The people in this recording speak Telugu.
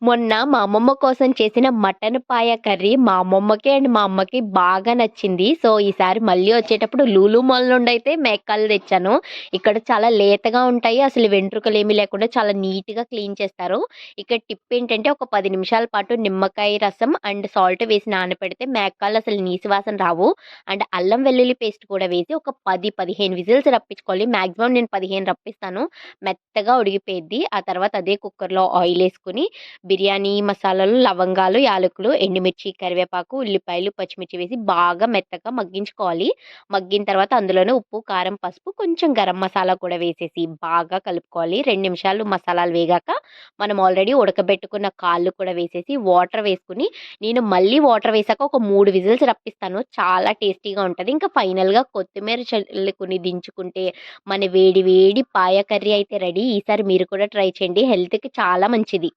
మొన్న మా అమ్మమ్మ కోసం చేసిన మటన్ పాయ కర్రీ మా అమ్మమ్మకి అండ్ మా అమ్మకి బాగా నచ్చింది. సో, ఈసారి మళ్ళీ వచ్చేటప్పుడు లూలు మాల్ నుండయితే మేకలు తెచ్చాను. ఇక్కడ చాలా లేతగా ఉంటాయి. అసలు వెంట్రుకలేమి లేకుండా చాలా నీట్‌గా క్లీన్ చేస్తారు. ఇక్కడ టిప్ ఏంటంటే ఒక 10 నిమిషాల పాటు నిమ్మకాయ రసం అండ్ సాల్ట్ వేసి నానపెడితే మేకాలు అసలు నీసు వాసన రావు. అండ్ అల్లం వెల్లుల్లి పేస్ట్ కూడా వేసి ఒక 10, 15 విజిల్స్ రప్పించుకోవాలి. మాక్సిమం నేను 15 రప్పిస్తాను. మెత్తగా ఉడికిపోయిద్ది. ఆ తర్వాత అదే కుక్కర్‌లో ఆయిలేసుకొని బిర్యానీ మసాలాలు, లవంగాలు, యాలకులు, ఎండుమిర్చి, కరివేపాకు, ఉల్లిపాయలు, పచ్చిమిర్చి వేసి బాగా మెత్తగా మగ్గించుకోవాలి. మగ్గిన తర్వాత అందులోనే ఉప్పు, కారం, పసుపు, కొంచెం గరం మసాలా కూడా వేసేసి బాగా కలుపుకోవాలి. 2 నిమిషాలు మసాలాలు వేగాక మనం ఆల్రెడీ ఉడకబెట్టుకున్న కాళ్ళు కూడా వేసేసి వాటర్ వేసుకొని నేను మళ్ళీ వాటర్ వేసాక ఒక 3 విజిల్స్ రప్పిస్తాను. చాలా టేస్టీగా ఉంటది. ఇంకా ఫైనల్‌గా కొత్తిమీర చల్లుకొని దించుకుంటే మన వేడి వేడి పాయ కర్రీ అయితే రెడీ. ఈసారి మీరు కూడా ట్రై చేయండి. హెల్త్‌కి చాలా మంచిది.